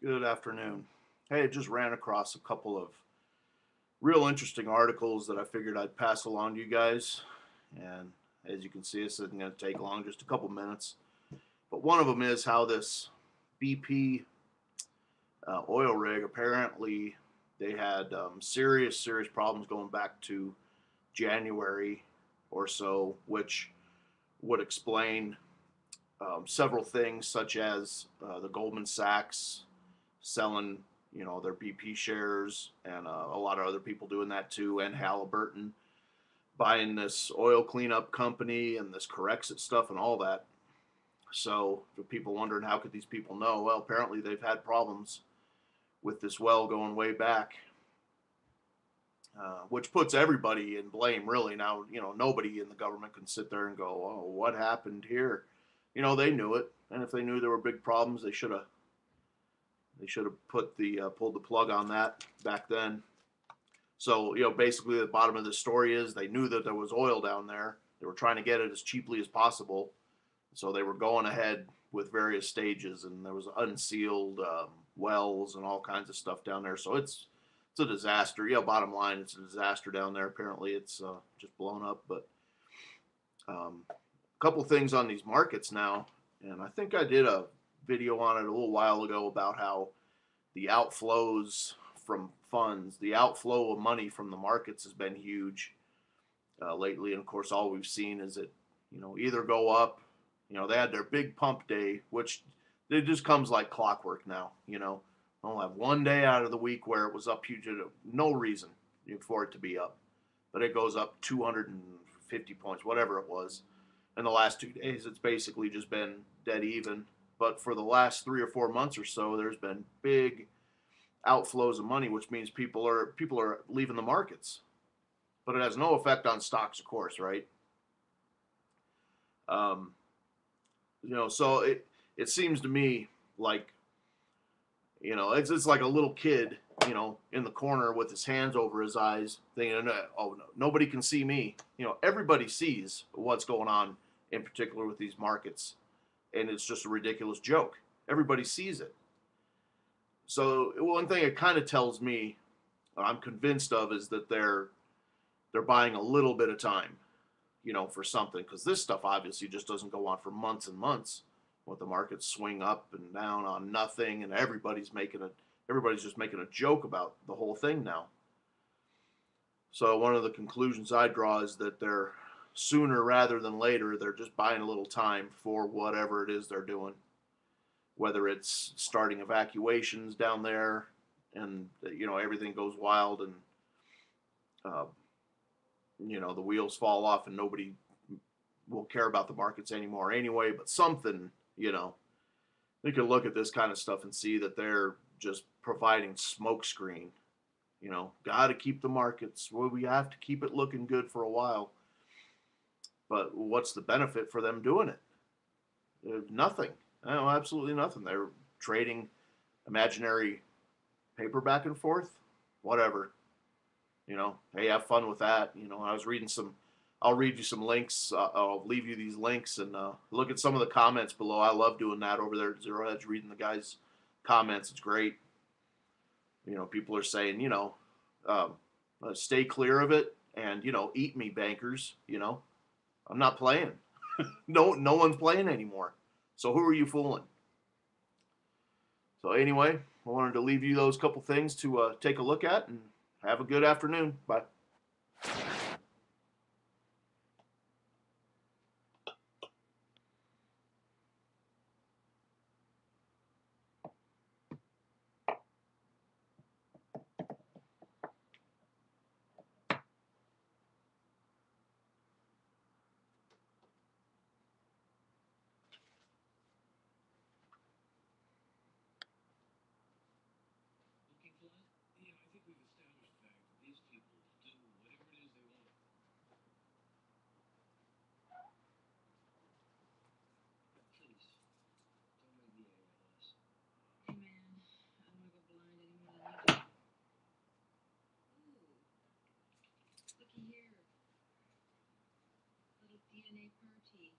Good afternoon. Hey, I just ran across a couple of real interesting articles that I figured I'd pass along to you guys. And as you can see, this isn't going to take long, just a couple minutes. But one of them is how this BP oil rig apparently they had serious problems going back to January or so, which would explain several things, such as the Goldman Sachs selling, their BP shares, and a lot of other people doing that too, and Halliburton buying this oil cleanup company and this Corexit stuff and all that. So, for people wondering how could these people know, well, apparently they've had problems with this well going way back, which puts everybody in blame. Really, now nobody in the government can sit there and go, "Oh, what happened here?" They knew it, and if they knew there were big problems, they should have put the pulled the plug on that back then. So basically, the bottom of the story is they knew that there was oil down there. They were trying to get it as cheaply as possible, so they were going ahead with various stages, and there was unsealed wells and all kinds of stuff down there. So it's a disaster. Bottom line, it's a disaster down there. Apparently, it's just blown up. But a couple things on these markets now, and I think I did a video on it a little while ago about how the outflows from funds, the outflow of money from the markets has been huge lately. And of course, all we've seen is it, either go up. They had their big pump day, which it just comes like clockwork now. I'll have one day out of the week where it was up huge, no reason for it to be up, but it goes up 250 points, whatever it was. In the last 2 days, it's basically just been dead even. But for the last 3 or 4 months or so, there's been big outflows of money, which means people are leaving the markets. But it has no effect on stocks, of course, right? Um, so it seems to me like it's like a little kid, in the corner with his hands over his eyes, thinking, "Oh no, nobody can see me." Everybody sees what's going on, in particular with these markets, and it's just a ridiculous joke. Everybody sees it. So one thing it kind of tells me, I'm convinced of, is that they're buying a little bit of time, for something, because this stuff obviously just doesn't go on for months and months. What the markets swing up and down on nothing, and everybody's just making a joke about the whole thing now. So one of the conclusions I draw is that they're sooner rather than later they're just buying a little time for whatever it is they're doing, whether it's starting evacuations down there, and everything goes wild, and uh, the wheels fall off and nobody will care about the markets anymore anyway. But something, they can look at this kind of stuff and see that they're just providing smokescreen. Got to keep the markets. Well, we have to keep it looking good for a while. But what's the benefit for them doing it? Nothing. No, absolutely nothing. They're trading imaginary paper back and forth. Whatever. Hey, have fun with that. I was reading some. I'll read you some links. I'll leave you these links, and look at some of the comments below. I love doing that over there at Zero Hedge, reading the guys' comments. It's great. People are saying, um, stay clear of it, and eat me, bankers. I'm not playing. No one's playing anymore. So who are you fooling? So anyway, I wanted to leave you those couple things to take a look at, and have a good afternoon. Bye. Looking flat? Yeah, I think we've established the fact that these people do whatever it is they want. Please, don't make the ALS. Hey man, I don't want to go blind any more than you do. Ooh, looky here. Little DNA party.